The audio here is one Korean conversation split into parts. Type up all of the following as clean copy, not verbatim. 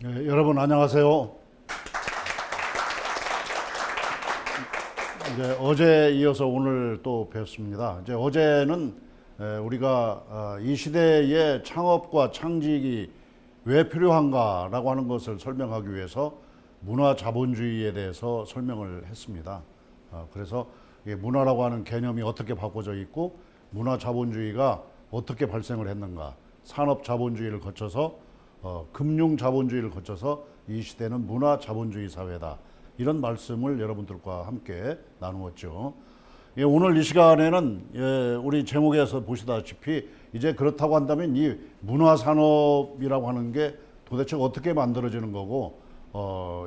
네, 여러분 안녕하세요. 이제 어제 이어서 오늘 또 뵙습니다. 이제 어제는 우리가 이 시대의 창업과 창직이 왜 필요한가라고 하는 것을 설명하기 위해서 문화 자본주의에 대해서 설명을 했습니다. 그래서 문화라고 하는 개념이 어떻게 바꿔져 있고 문화 자본주의가 어떻게 발생을 했는가, 산업 자본주의를 거쳐서 금융 자본주의를 거쳐서 이 시대는 문화 자본주의 사회다. 이런 말씀을 여러분들과 함께 나누었죠. 오늘 이 시간에는 우리 제목에서 보시다시피 이제 그렇다고 한다면 이 문화 산업이라고 하는 게 도대체 어떻게 만들어지는 거고,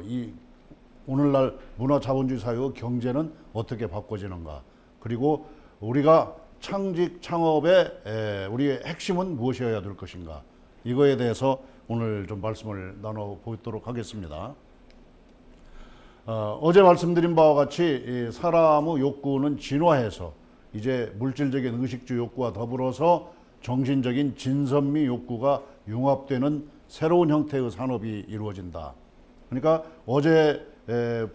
이 오늘날 문화 자본주의 사회의 경제는 어떻게 바꿔지는가, 그리고 우리가 창직 창업의 우리의 핵심은 무엇이어야 될 것인가, 이거에 대해서 오늘 좀 말씀을 나눠보도록 하겠습니다. 어제 말씀드린 바와 같이 사람의 욕구는 진화해서 이제 물질적인 의식주 욕구와 더불어서 정신적인 진선미 욕구가 융합되는 새로운 형태의 산업이 이루어진다. 그러니까 어제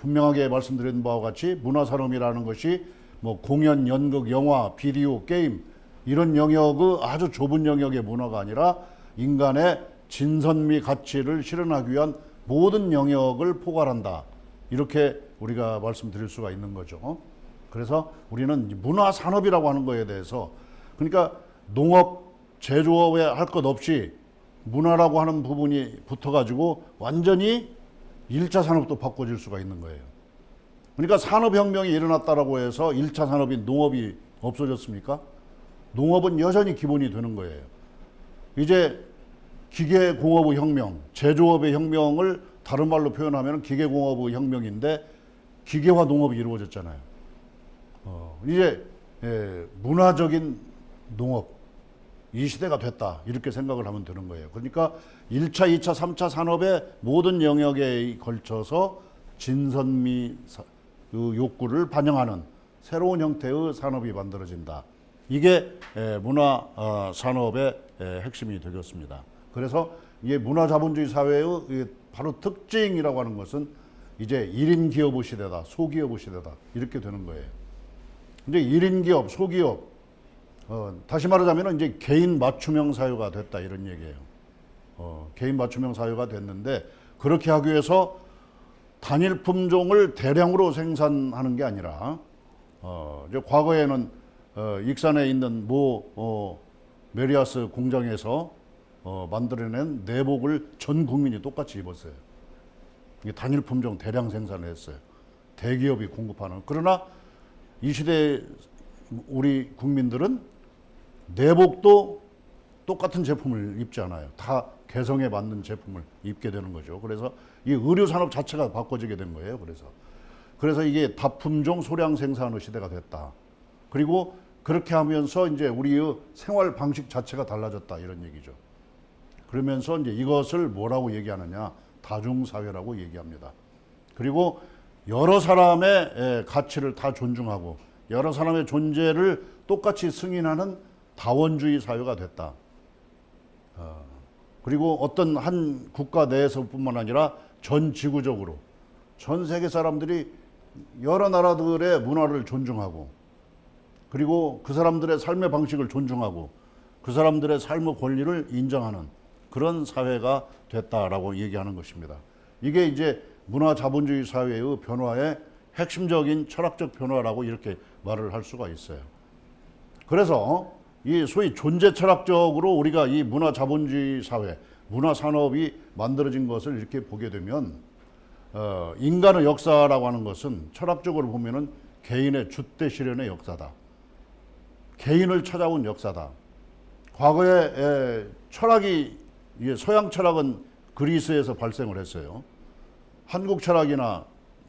분명하게 말씀드린 바와 같이 문화산업이라는 것이 뭐 공연, 연극, 영화, 비디오, 게임 이런 영역의 아주 좁은 영역의 문화가 아니라 인간의 진선미 가치를 실현하기 위한 모든 영역을 포괄한다. 이렇게 우리가 말씀드릴 수가 있는 거죠. 그래서 우리는 문화산업이라고 하는 거에 대해서, 그러니까 농업, 제조업에 할 것 없이 문화라고 하는 부분이 붙어가지고 완전히 1차 산업도 바꿔질 수가 있는 거예요. 그러니까 산업혁명이 일어났다라고 해서 1차 산업인 농업이 없어졌습니까? 농업은 여전히 기본이 되는 거예요. 이제 기계공업의 혁명, 제조업의 혁명을 다른 말로 표현하면 기계공업의 혁명인데 기계화 농업이 이루어졌잖아요. 이제 문화적인 농업, 이 시대가 됐다, 이렇게 생각을 하면 되는 거예요. 그러니까 1차, 2차, 3차 산업의 모든 영역에 걸쳐서 진선미 욕구를 반영하는 새로운 형태의 산업이 만들어진다. 이게 문화 산업의 핵심이 되겠습니다. 그래서 이게 문화 자본주의 사회의 바로 특징이라고 하는 것은 이제 1인 기업의 시대다, 소기업의 시대다, 이렇게 되는 거예요. 이제 1인 기업, 소기업, 다시 말하자면 이제 개인 맞춤형 사회가 됐다, 이런 얘기예요. 개인 맞춤형 사회가 됐는데, 그렇게 하기 위해서 단일 품종을 대량으로 생산하는 게 아니라, 이제 과거에는 익산에 있는 모 메리아스 공장에서 만들어낸 내복을 전 국민이 똑같이 입었어요. 이게 단일 품종 대량 생산을 했어요. 대기업이 공급하는. 그러나 이 시대 우리 국민들은 내복도 똑같은 제품을 입지 않아요. 다 개성에 맞는 제품을 입게 되는 거죠. 그래서 이 의류 산업 자체가 바꿔지게 된 거예요. 그래서 이게 다품종 소량 생산의 시대가 됐다. 그리고 그렇게 하면서 이제 우리의 생활 방식 자체가 달라졌다, 이런 얘기죠. 그러면서 이제 이것을 뭐라고 얘기하느냐, 다중사회라고 얘기합니다. 그리고 여러 사람의 가치를 다 존중하고 여러 사람의 존재를 똑같이 승인하는 다원주의 사회가 됐다. 그리고 어떤 한 국가 내에서뿐만 아니라 전 지구적으로 전 세계 사람들이 여러 나라들의 문화를 존중하고, 그리고 그 사람들의 삶의 방식을 존중하고 그 사람들의 삶의 권리를 인정하는 그런 사회가 됐다라고 얘기하는 것입니다. 이게 이제 문화 자본주의 사회의 변화의 핵심적인 철학적 변화라고 이렇게 말을 할 수가 있어요. 그래서 이 소위 존재 철학적으로 우리가 이 문화 자본주의 사회, 문화 산업이 만들어진 것을 이렇게 보게 되면, 인간의 역사라고 하는 것은 철학적으로 보면은 개인의 줏대 실현의 역사다. 개인을 찾아온 역사다. 과거에 철학이, 서양 철학은 그리스에서 발생을 했어요. 한국 철학이나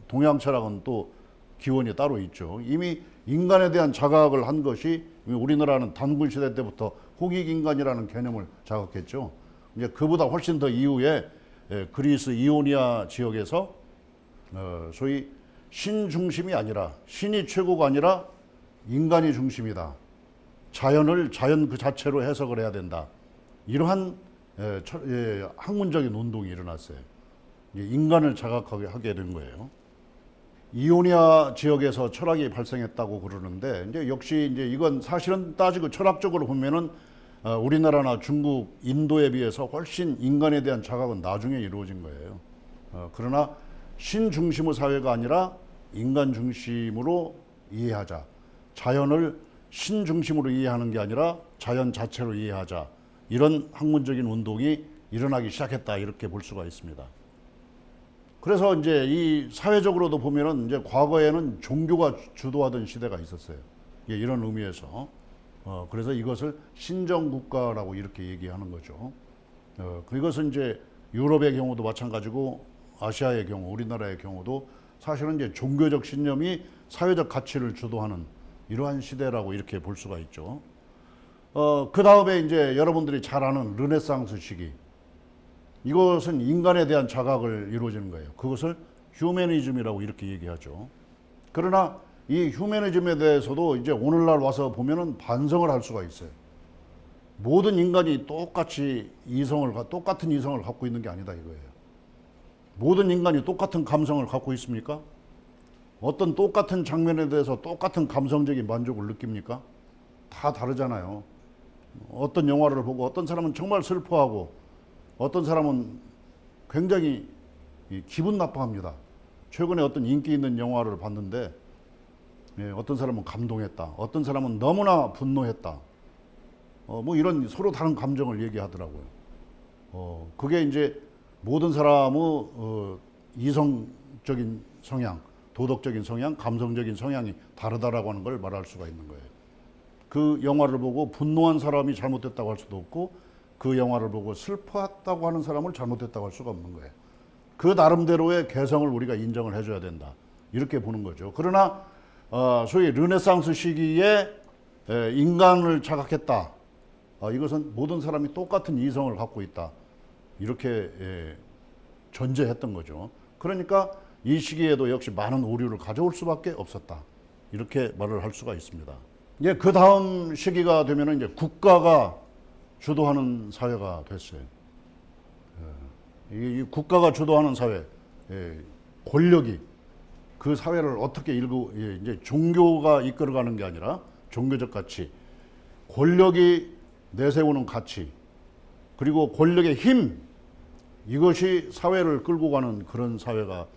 동양 철학은 또 기원이 따로 있죠. 이미 인간에 대한 자각을 한 것이, 우리나라는 단군 시대 때부터 호기인간이라는 개념을 자각했죠. 이제 그보다 훨씬 더 이후에 그리스 이오니아 지역에서 소위 신 중심이 아니라, 신이 최고가 아니라 인간이 중심이다. 자연 그 자체로 해석을 해야 된다. 이러한 학문적인 운동이 일어났어요. 이제 인간을 자각하게 하게 된 거예요. 이오니아 지역에서 철학이 발생했다고 그러는데 이제 역시 이제 이건 사실은 따지고 철학적으로 보면은 우리나라나 중국, 인도에 비해서 훨씬 인간에 대한 자각은 나중에 이루어진 거예요. 그러나 신 중심의 사회가 아니라 인간 중심으로 이해하자. 자연을 신 중심으로 이해하는 게 아니라 자연 자체로 이해하자. 이런 학문적인 운동이 일어나기 시작했다. 이렇게 볼 수가 있습니다. 그래서 이제 이 사회적으로도 보면은 이제 과거에는 종교가 주도하던 시대가 있었어요. 이런 의미에서. 그래서 이것을 신정국가라고 이렇게 얘기하는 거죠. 그것은 이제 유럽의 경우도 마찬가지고 아시아의 경우, 우리나라의 경우도 사실은 이제 종교적 신념이 사회적 가치를 주도하는 이러한 시대라고 이렇게 볼 수가 있죠. 그 다음에 이제 여러분들이 잘 아는 르네상스 시기. 이것은 인간에 대한 자각을 이루어지는 거예요. 그것을 휴머니즘이라고 이렇게 얘기하죠. 그러나 이 휴머니즘에 대해서도 이제 오늘날 와서 보면은 반성을 할 수가 있어요. 모든 인간이 똑같은 이성을 갖고 있는 게 아니다 이거예요. 모든 인간이 똑같은 감성을 갖고 있습니까? 어떤 똑같은 장면에 대해서 똑같은 감성적인 만족을 느낍니까? 다 다르잖아요. 어떤 영화를 보고 어떤 사람은 정말 슬퍼하고 어떤 사람은 굉장히 기분 나빠합니다. 최근에 어떤 인기 있는 영화를 봤는데 어떤 사람은 감동했다. 어떤 사람은 너무나 분노했다. 뭐 이런 서로 다른 감정을 얘기하더라고요. 그게 이제 모든 사람의 이성적인 성향, 도덕적인 성향, 감성적인 성향이 다르다라고 하는 걸 말할 수가 있는 거예요. 그 영화를 보고 분노한 사람이 잘못됐다고 할 수도 없고 그 영화를 보고 슬펐다고 하는 사람을 잘못됐다고 할 수가 없는 거예요. 그 나름대로의 개성을 우리가 인정을 해줘야 된다. 이렇게 보는 거죠. 그러나 소위 르네상스 시기에 인간을 자각했다. 이것은 모든 사람이 똑같은 이성을 갖고 있다. 이렇게 전제했던 거죠. 그러니까 이 시기에도 역시 많은 오류를 가져올 수밖에 없었다. 이렇게 말을 할 수가 있습니다. 이제 그 다음 시기가 되면은 이제 국가가 주도하는 사회가 됐어요. 이 국가가 주도하는 사회, 권력이 그 사회를 어떻게 이제 종교가 이끌어가는 게 아니라 종교적 가치, 권력이 내세우는 가치, 그리고 권력의 힘, 이것이 사회를 끌고 가는 그런 사회가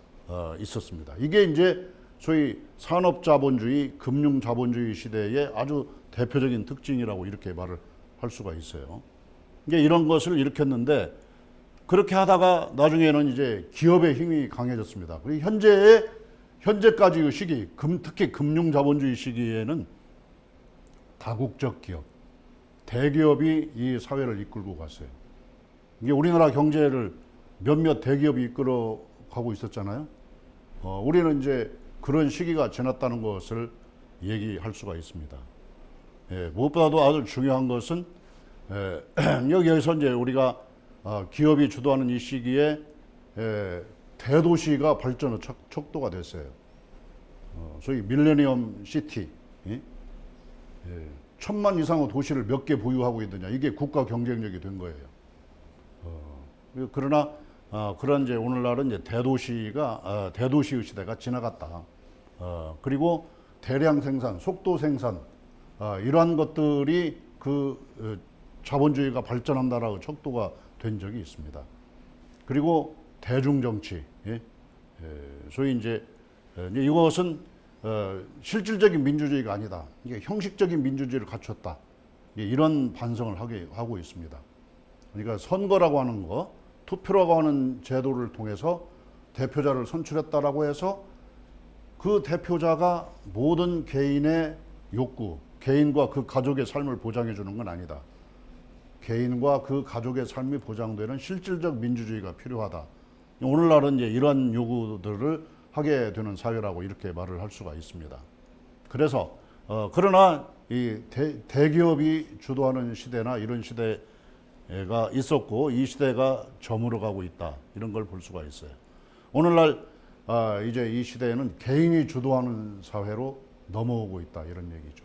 있었습니다. 이게 이제 소위 산업자본주의, 금융자본주의 시대의 아주 대표적인 특징이라고 이렇게 말을 할 수가 있어요. 이제 이런 것을 일으켰는데 그렇게 하다가 나중에는 이제 기업의 힘이 강해졌습니다. 그리고 현재까지의 시기, 특히 금융자본주의 시기에는 다국적 기업, 대기업이 이 사회를 이끌고 갔어요. 이게 우리나라 경제를 몇몇 대기업이 이끌어 가고 있었잖아요. 우리는 이제 그런 시기가 지났다는 것을 얘기할 수가 있습니다. 무엇보다도 아주 중요한 것은 여기에서 이제 우리가 기업이 주도하는 이 시기에 대도시가 발전의 척도가 됐어요. 소위 밀레니엄 시티, 1000만 이상의 도시를 몇 개 보유하고 있느냐, 이게 국가 경쟁력이 된 거예요. 그러나 그런 이제 오늘날은 이제 대도시의 시대가 지나갔다. 그리고 대량 생산, 속도 생산, 이러한 것들이 그 자본주의가 발전한다라고 척도가 된 적이 있습니다. 그리고 대중정치, 소위 이제 이것은 실질적인 민주주의가 아니다. 이게 형식적인 민주주의를 갖췄다. 이런 반성을 하고 있습니다. 그러니까 선거라고 하는 거, 투표라고 하는 제도를 통해서 대표자를 선출했다라고 해서 그 대표자가 모든 개인의 욕구, 개인과 그 가족의 삶을 보장해 주는 건 아니다. 개인과 그 가족의 삶이 보장되는 실질적 민주주의가 필요하다. 오늘날은 이제 이러한 요구들을 하게 되는 사회라고 이렇게 말을 할 수가 있습니다. 그래서 그러나 이 대기업이 주도하는 시대나 이런 시대가 있었고 이 시대가 저물어가고 있다. 이런 걸 볼 수가 있어요. 오늘날 이제 이 시대에는 개인이 주도하는 사회로 넘어오고 있다. 이런 얘기죠.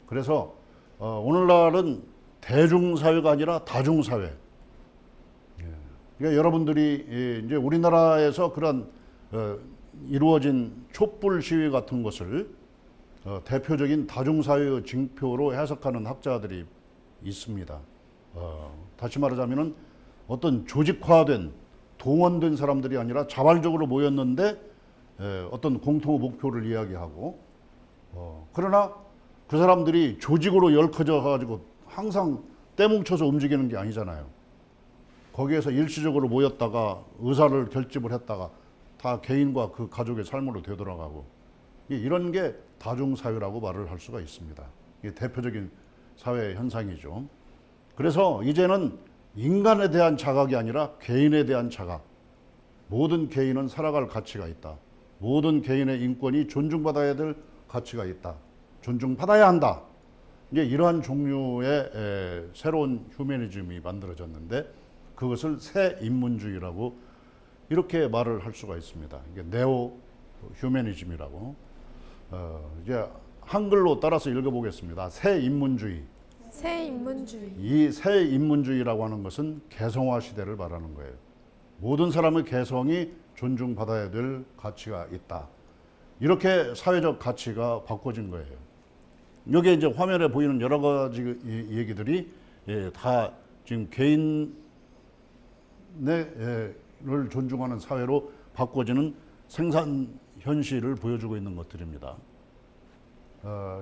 그래서 오늘날은 대중사회가 아니라 다중사회. 그러니까 여러분들이 이제 우리나라에서 그런 이루어진 촛불 시위 같은 것을 대표적인 다중사회의 징표로 해석하는 학자들이 있습니다. 다시 말하자면은 어떤 조직화된 동원된 사람들이 아니라 자발적으로 모였는데 어떤 공통의 목표를 이야기하고 그러나 그 사람들이 조직으로 얽혀져 가지고 항상 떼뭉쳐서 움직이는 게 아니잖아요. 거기에서 일시적으로 모였다가 의사를 결집을 했다가 다 개인과 그 가족의 삶으로 되돌아가고 이런 게 다중사회라고 말을 할 수가 있습니다. 이게 대표적인 사회 현상이죠. 그래서 이제는 인간에 대한 자각이 아니라 개인에 대한 자각. 모든 개인은 살아갈 가치가 있다. 모든 개인의 인권이 존중받아야 될 가치가 있다. 존중받아야 한다. 이제 이러한 종류의 새로운 휴머니즘이 만들어졌는데 그것을 새 인문주의라고 이렇게 말을 할 수가 있습니다. 이게 네오 휴머니즘이라고. 이제 한글로 따라서 읽어보겠습니다. 새 인문주의. 새 인문주의. 이 새 인문주의라고 하는 것은 개성화 시대를 말하는 거예요. 모든 사람의 개성이 존중받아야 될 가치가 있다. 이렇게 사회적 가치가 바꿔진 거예요. 여기에 이제 화면에 보이는 여러 가지 얘기들이 다 지금 개인을 존중하는 사회로 바꿔지는 생산 현실을 보여주고 있는 것들입니다.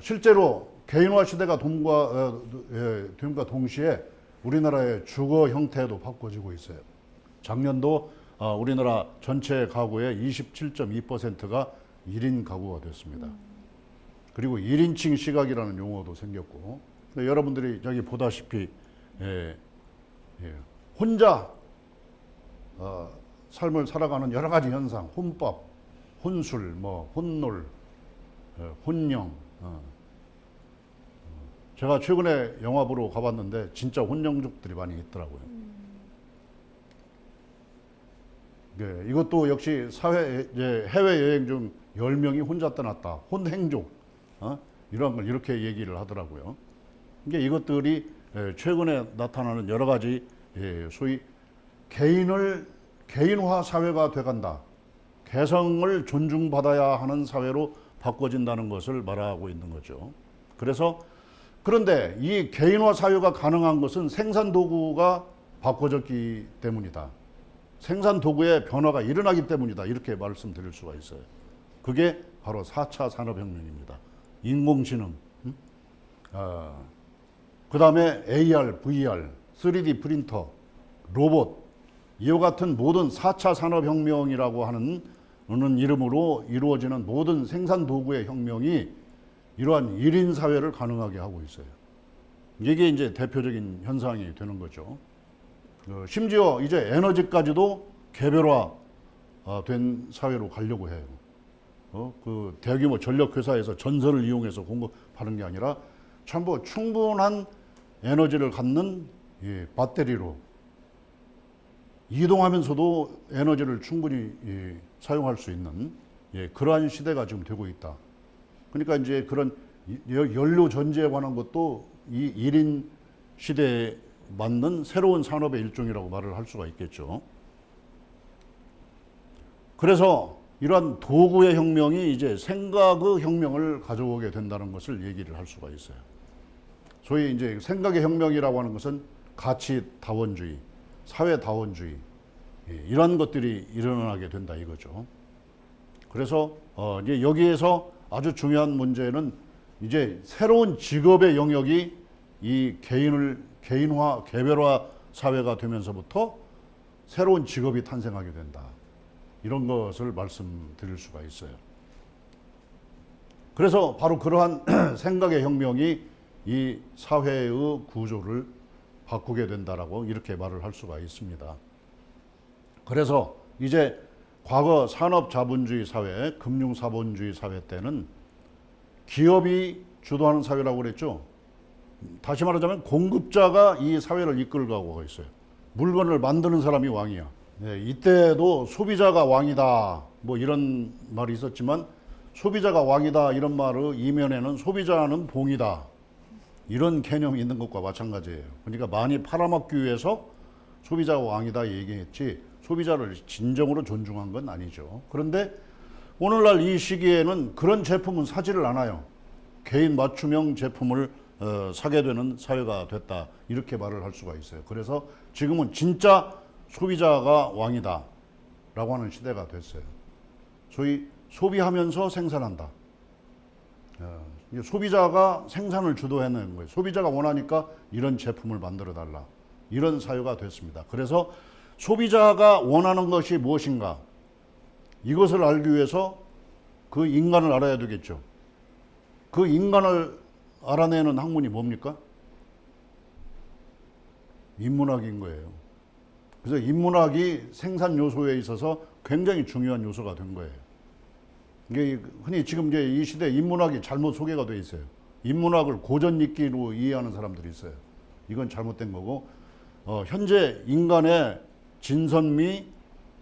실제로 개인화 시대가 됨과 동시에 우리나라의 주거 형태도 바꿔지고 있어요. 작년도 우리나라 전체 가구의 27.2%가 1인 가구가 됐습니다. 그리고 1인칭 시각이라는 용어도 생겼고 여러분들이 여기 보다시피 혼자 삶을 살아가는 여러 가지 현상, 혼밥, 혼술, 혼놀, 혼령. 제가 최근에 영화 보러 가봤는데 진짜 혼령족들이 많이 있더라고요. 이것도 역시 해외여행 중 10명이 혼자 떠났다. 혼행족. 이런 걸 이렇게 얘기를 하더라고요. 이것들이 최근에 나타나는 여러 가지 소위 개인화 사회가 돼간다. 개성을 존중받아야 하는 사회로 바꿔진다는 것을 말하고 있는 거죠. 그런데 이 개인화 사회가 가능한 것은 생산 도구가 바꿔졌기 때문이다. 생산 도구의 변화가 일어나기 때문이다. 이렇게 말씀드릴 수가 있어요. 그게 바로 4차 산업혁명입니다. 인공지능, 그 다음에 AR, VR, 3D 프린터, 로봇, 이와 같은 모든 4차 산업혁명이라고 하는 이름으로 이루어지는 모든 생산 도구의 혁명이 이러한 1인 사회를 가능하게 하고 있어요. 이게 이제 대표적인 현상이 되는 거죠. 심지어 이제 에너지까지도 개별화 된 사회로 가려고 해요. 그 대규모 전력회사에서 전선을 이용해서 공급하는 게 아니라 전부 충분한 에너지를 갖는 배터리로 이동하면서도 에너지를 충분히 사용할 수 있는 그러한 시대가 지금 되고 있다. 그러니까 이제 그런 연료 전지에 관한 것도 이 1인 시대에 맞는 새로운 산업의 일종이라고 말을 할 수가 있겠죠. 그래서 이러한 도구의 혁명이 이제 생각의 혁명을 가져오게 된다는 것을 얘기를 할 수가 있어요. 소위 이제 생각의 혁명이라고 하는 것은 가치다원주의, 사회다원주의, 이런 것들이 일어나게 된다 이거죠. 그래서 이제 여기에서 아주 중요한 문제는 이제 새로운 직업의 영역이 이 개인화, 개별화 사회가 되면서부터 새로운 직업이 탄생하게 된다. 이런 것을 말씀드릴 수가 있어요. 그래서 바로 그러한 생각의 혁명이 이 사회의 구조를 바꾸게 된다라고 이렇게 말을 할 수가 있습니다. 그래서 이제 과거 산업자본주의 사회, 금융자본주의 사회 때는 기업이 주도하는 사회라고 그랬죠. 다시 말하자면 공급자가 이 사회를 이끌어가고 있어요. 물건을 만드는 사람이 왕이야. 이때도 소비자가 왕이다 뭐 이런 말이 있었지만 소비자가 왕이다 이런 말의 이면에는 소비자는 봉이다 이런 개념이 있는 것과 마찬가지예요. 그러니까 많이 팔아먹기 위해서 소비자가 왕이다 얘기했지 소비자를 진정으로 존중한 건 아니죠. 그런데 오늘날 이 시기에는 그런 제품은 사지를 않아요. 개인 맞춤형 제품을 사게 되는 사회가 됐다. 이렇게 말을 할 수가 있어요. 그래서 지금은 진짜 소비자가 왕이다. 라고 하는 시대가 됐어요. 소위 소비하면서 생산한다. 소비자가 생산을 주도해내는 거예요. 소비자가 원하니까 이런 제품을 만들어 달라. 이런 사유가 됐습니다. 그래서 소비자가 원하는 것이 무엇인가? 이것을 알기 위해서 그 인간을 알아야 되겠죠. 그 인간을 알아내는 학문이 뭡니까? 인문학인 거예요. 그래서 인문학이 생산 요소에 있어서 굉장히 중요한 요소가 된 거예요. 이게 흔히 지금 이제 이 시대 인문학이 잘못 소개가 돼 있어요. 인문학을 고전익기로 이해하는 사람들이 있어요. 이건 잘못된 거고, 현재 인간의 진선미,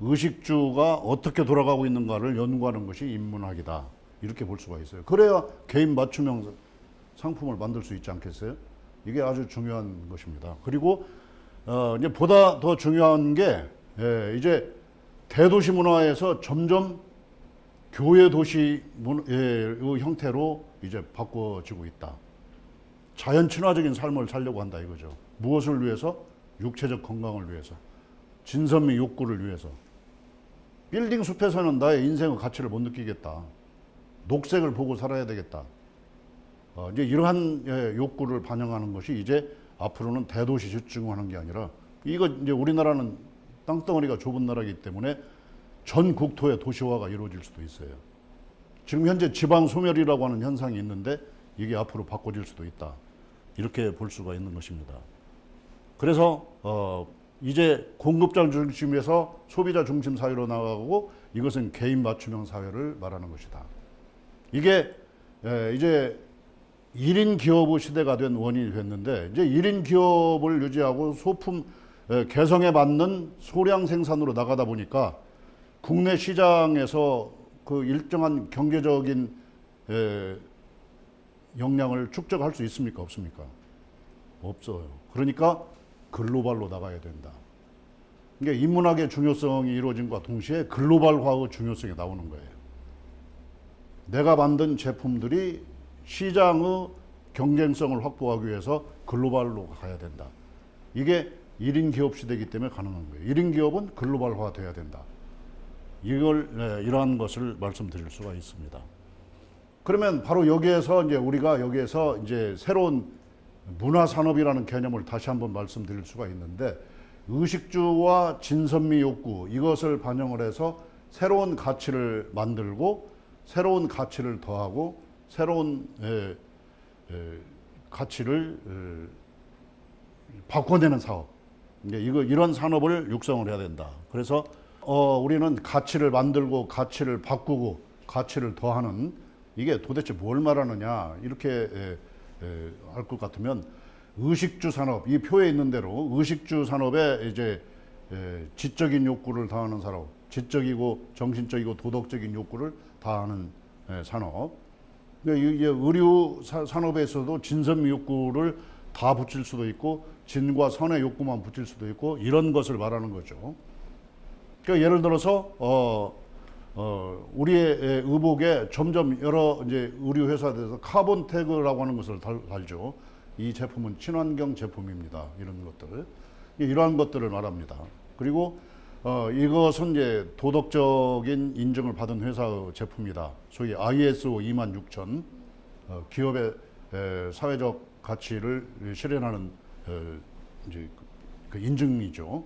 의식주가 어떻게 돌아가고 있는가를 연구하는 것이 인문학이다. 이렇게 볼 수가 있어요. 그래야 개인 맞춤형 상품을 만들 수 있지 않겠어요? 이게 아주 중요한 것입니다. 그리고 이제 보다 더 중요한 게 이제 대도시 문화에서 점점 교회 도시의 형태로 이제 바꿔지고 있다. 자연 친화적인 삶을 살려고 한다 이거죠. 무엇을 위해서? 육체적 건강을 위해서. 진선미 욕구를 위해서. 빌딩 숲에서는 나의 인생의 가치를 못 느끼겠다. 녹색을 보고 살아야 되겠다. 이제 이러한 욕구를 반영하는 것이 이제 앞으로는 대도시 집중하는 게 아니라 이거 이제 우리나라는 땅덩어리가 좁은 나라이기 때문에 전 국토의 도시화가 이루어질 수도 있어요. 지금 현재 지방 소멸이라고 하는 현상이 있는데 이게 앞으로 바꿔질 수도 있다. 이렇게 볼 수가 있는 것입니다. 그래서 이제 공급자 중심에서 소비자 중심 사회로 나가고 이것은 개인 맞춤형 사회를 말하는 것이다. 이게 이제 1인 기업의 시대가 된 원인이 됐는데 이제 1인 기업을 유지하고 소품 개성에 맞는 소량 생산으로 나가다 보니까 국내 시장에서 그 일정한 경제적인 역량을 축적할 수 있습니까? 없습니까? 없어요. 그러니까 글로벌로 나가야 된다. 그러니까 인문학의 중요성이 이루어진과 동시에 글로벌화의 중요성이 나오는 거예요. 내가 만든 제품들이 시장의 경쟁성을 확보하기 위해서 글로벌로 가야 된다. 이게 1인 기업 시대이기 때문에 가능한 거예요. 1인 기업은 글로벌화 돼야 된다. 이러한 것을 말씀드릴 수가 있습니다. 그러면 바로 여기에서 우리가 이제 새로운 문화산업이라는 개념을 다시 한번 말씀드릴 수가 있는데 의식주와 진선미 욕구 이것을 반영을 해서 새로운 가치를 만들고 새로운 가치를 더하고 새로운 가치를 바꿔내는 사업. 이런 산업을 육성을 해야 된다. 그래서 우리는 가치를 만들고 가치를 바꾸고 가치를 더하는 이게 도대체 뭘 말하느냐 이렇게 알 것 같으면 의식주 산업 이 표에 있는 대로 의식주 산업에 이제 지적인 욕구를 다하는 산업, 지적이고 정신적이고 도덕적인 욕구를 다하는 산업. 이게 의류 산업에서도 진선미 욕구를 다 붙일 수도 있고 진과 선의 욕구만 붙일 수도 있고 이런 것을 말하는 거죠. 그러니까 예를 들어서 우리의 의복에 점점 여러 이제 의류 회사들에서 카본 태그라고 하는 것을 달죠. 이 제품은 친환경 제품입니다. 이런 것들, 이러한 것들을 말합니다. 그리고 이것은 이제 도덕적인 인증을 받은 회사의 제품이다. 소위 ISO 26000 기업의 사회적 가치를 실현하는 이제 그 인증이죠.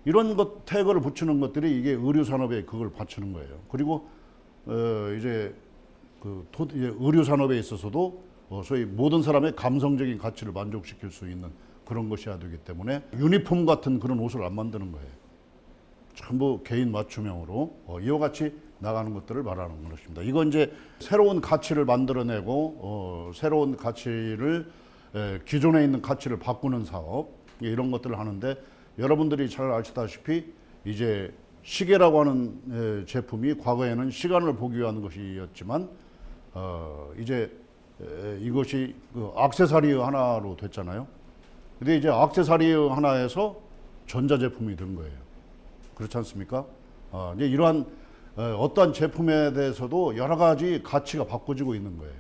이런 것 태그를 붙이는 것들이 이게 의류 산업에 그걸 받치는 거예요. 그리고 이제 의류 산업에 있어서도 소위 모든 사람의 감성적인 가치를 만족시킬 수 있는 그런 것이어야 되기 때문에 유니폼 같은 그런 옷을 안 만드는 거예요. 전부 개인 맞춤형으로 이와 같이 나가는 것들을 말하는 것입니다. 이건 이제 새로운 가치를 만들어내고 새로운 가치를 기존에 있는 가치를 바꾸는 사업 이런 것들을 하는데 여러분들이 잘 아시다시피 이제 시계라고 하는 제품이 과거에는 시간을 보기 위한 것이었지만 이제 이것이 그 액세서리 하나로 됐잖아요. 근데 이제 액세서리 하나에서 전자제품이 된 거예요. 그렇지 않습니까? 이제 이러한 어떠한 제품에 대해서도 여러 가지 가치가 바꿔지고 있는 거예요.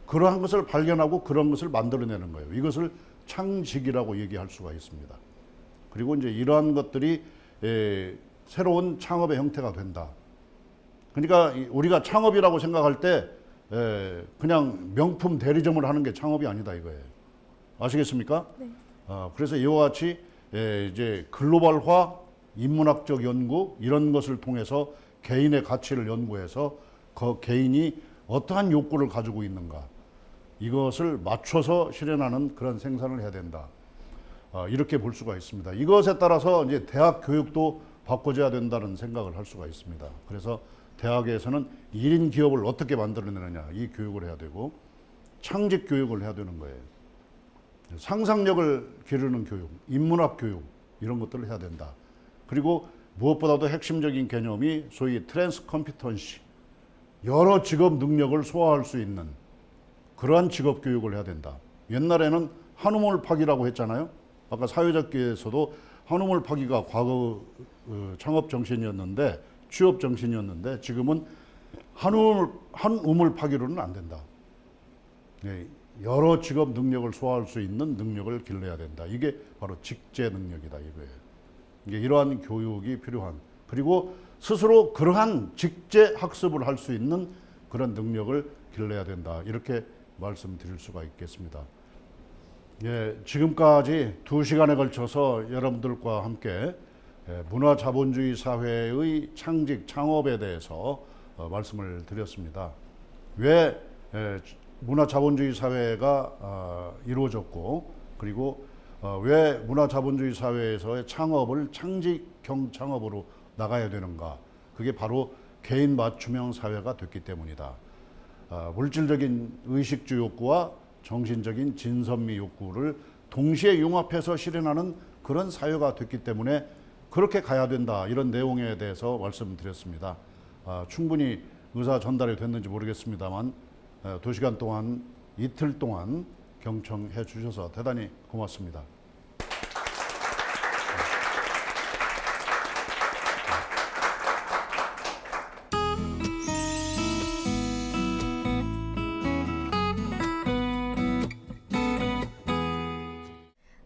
그러한 것을 발견하고 그런 것을 만들어내는 거예요. 이것을 창직이라고 얘기할 수가 있습니다. 그리고 이제 이러한 것들이 새로운 창업의 형태가 된다. 그러니까 우리가 창업이라고 생각할 때 그냥 명품 대리점을 하는 게 창업이 아니다 이거예요. 아시겠습니까? 네. 그래서 이와 같이 이제 글로벌화, 인문학적 연구 이런 것을 통해서 개인의 가치를 연구해서 그 개인이 어떠한 욕구를 가지고 있는가 이것을 맞춰서 실현하는 그런 생산을 해야 된다. 이렇게 볼 수가 있습니다. 이것에 따라서 이제 대학 교육도 바꿔줘야 된다는 생각을 할 수가 있습니다. 그래서 대학에서는 1인 기업을 어떻게 만들어내느냐 이 교육을 해야 되고 창직 교육을 해야 되는 거예요. 상상력을 기르는 교육, 인문학 교육 이런 것들을 해야 된다. 그리고 무엇보다도 핵심적인 개념이 소위 트랜스 컴피턴시, 여러 직업 능력을 소화할 수 있는 그러한 직업 교육을 해야 된다. 옛날에는 한우물 파기라고 했잖아요. 아까 사회적계에서도 한우물 파기가 과거 창업 정신이었는데 취업 정신이었는데 지금은 한우물 파기로는 안 된다. 여러 직업 능력을 소화할 수 있는 능력을 길러야 된다. 이게 바로 직제 능력이다 이거예요. 이게 이러한 교육이 필요한, 그리고 스스로 그러한 직제 학습을 할 수 있는 그런 능력을 길러야 된다. 이렇게 말씀드릴 수가 있겠습니다. 지금까지 2시간에 걸쳐서 여러분들과 함께 문화자본주의 사회의 창직, 창업에 대해서 말씀을 드렸습니다. 왜 문화자본주의 사회가 이루어졌고, 그리고 왜 문화자본주의 사회에서의 창업을 창직형 창업으로 나가야 되는가. 그게 바로 개인 맞춤형 사회가 됐기 때문이다. 물질적인 의식주 욕구와 정신적인 진선미 욕구를 동시에 융합해서 실현하는 그런 사회가 됐기 때문에 그렇게 가야 된다. 이런 내용에 대해서 말씀드렸습니다. 충분히 의사 전달이 됐는지 모르겠습니다만 2시간 동안, 이틀 동안 경청해 주셔서 대단히 고맙습니다.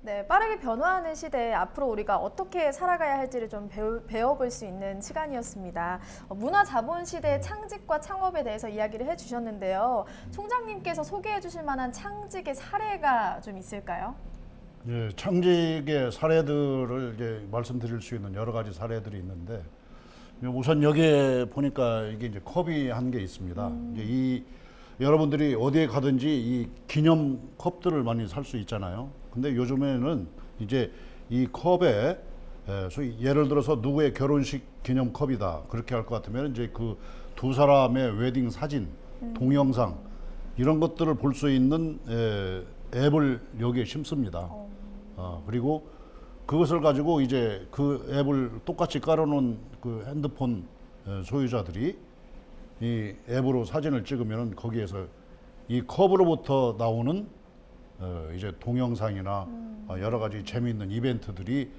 네, 빠르게 변화하는 시대에 앞으로 우리가 어떻게 살아가야 할지를 좀 배워볼 수 있는 시간이었습니다. 문화 자본 시대의 창직과 창업에 대해서 이야기를 해주셨는데요. 총장님께서 소개해 주실 만한 창직의 사례가 좀 있을까요? 창직의 사례들을 이제 말씀드릴 수 있는 여러 가지 사례들이 있는데, 우선 여기에 보니까 이게 이제 컵이 한 개 있습니다. 이제 여러분들이 어디에 가든지 이 기념 컵들을 많이 살 수 있잖아요. 근데 요즘에는 이제 이 컵에 소위 예를 들어서 누구의 결혼식 기념 컵이다 그렇게 할 것 같으면 이제 그 두 사람의 웨딩 사진, 동영상 이런 것들을 볼 수 있는 앱을 여기에 심습니다. 그리고 그것을 가지고 이제 그 앱을 똑같이 깔아놓은 그 핸드폰 소유자들이 이 앱으로 사진을 찍으면 거기에서 이 컵으로부터 나오는 이제 동영상이나 여러 가지 재미있는 이벤트들이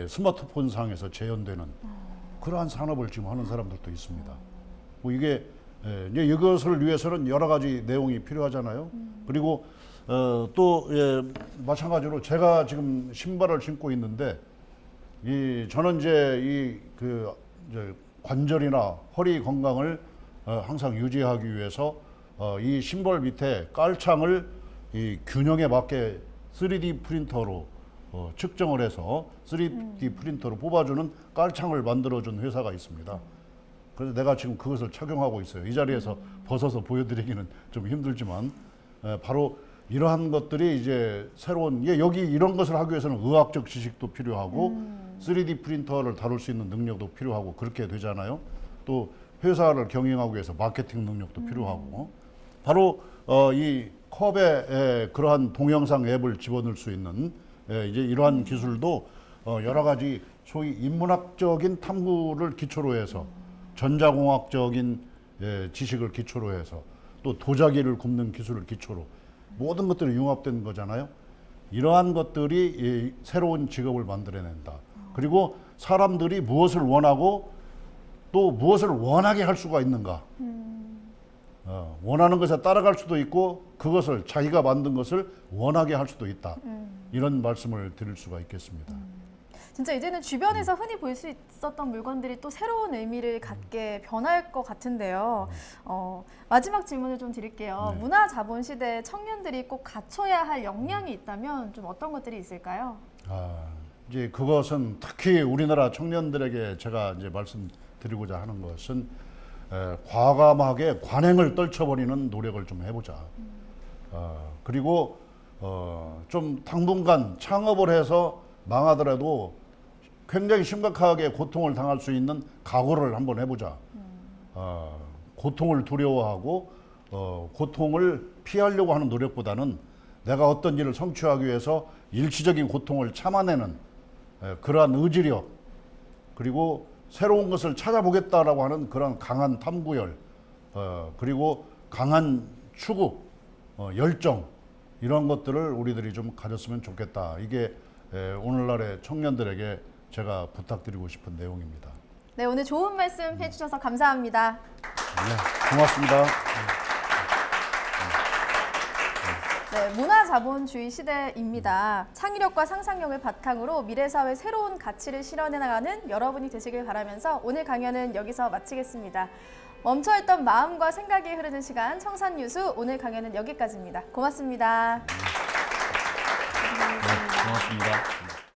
스마트폰 상에서 재현되는 그러한 산업을 지금 하는 사람들도 있습니다. 뭐 이게 이제 이것을 위해서는 여러 가지 내용이 필요하잖아요. 그리고 또 마찬가지로 제가 지금 신발을 신고 있는데 저는 이제 이제 관절이나 허리 건강을 항상 유지하기 위해서 이 신발 밑에 깔창을 이 균형에 맞게 3D 프린터로 측정을 해서 3D 프린터로 뽑아주는 깔창을 만들어준 회사가 있습니다. 그래서 내가 지금 그것을 착용하고 있어요. 이 자리에서 벗어서 보여드리기는 좀 힘들지만 바로 이러한 것들이 이제 새로운 여기 이런 것을 하기 위해서는 의학적 지식도 필요하고 3D 프린터를 다룰 수 있는 능력도 필요하고 그렇게 되잖아요. 또 회사를 경영하기 위해서 마케팅 능력도 필요하고 바로 이 컵에 그러한 동영상 앱을 집어넣을 수 있는 이제 이러한 기술도 여러 가지 소위 인문학적인 탐구를 기초로 해서 전자공학적인 지식을 기초로 해서 또 도자기를 굽는 기술을 기초로 모든 것들이 융합된 거잖아요. 이러한 것들이 새로운 직업을 만들어낸다. 그리고 사람들이 무엇을 원하고 또 무엇을 원하게 할 수가 있는가. 원하는 것에 따라갈 수도 있고 그것을 자기가 만든 것을 원하게 할 수도 있다. 이런 말씀을 드릴 수가 있겠습니다. 진짜 이제는 주변에서 흔히 볼 수 있었던 물건들이 또 새로운 의미를 갖게 변할 것 같은데요. 마지막 질문을 좀 드릴게요. 네. 문화자본시대 청년들이 꼭 갖춰야 할 역량이 있다면 좀 어떤 것들이 있을까요? 이제 그것은 특히 우리나라 청년들에게 제가 이제 말씀드리고자 하는 것은 과감하게 관행을 떨쳐버리는 노력을 좀 해보자. 그리고 좀 당분간 창업을 해서 망하더라도 굉장히 심각하게 고통을 당할 수 있는 각오를 한번 해보자. 고통을 두려워하고 고통을 피하려고 하는 노력보다는 내가 어떤 일을 성취하기 위해서 일시적인 고통을 참아내는 그러한 의지력, 그리고 새로운 것을 찾아보겠다라고 하는 그런 강한 탐구열, 그리고 강한 추구, 열정, 이런 것들을 우리들이 좀 가졌으면 좋겠다. 이게 오늘날의 청년들에게 제가 부탁드리고 싶은 내용입니다. 네, 오늘 좋은 말씀 해주셔서 감사합니다. 네, 고맙습니다. 네, 문화자본주의 시대입니다. 창의력과 상상력을 바탕으로 미래사회 새로운 가치를 실현해 나가는 여러분이 되시길 바라면서 오늘 강연은 여기서 마치겠습니다. 멈춰있던 마음과 생각이 흐르는 시간 청산유수, 오늘 강연은 여기까지입니다. 고맙습니다. 네, 고맙습니다.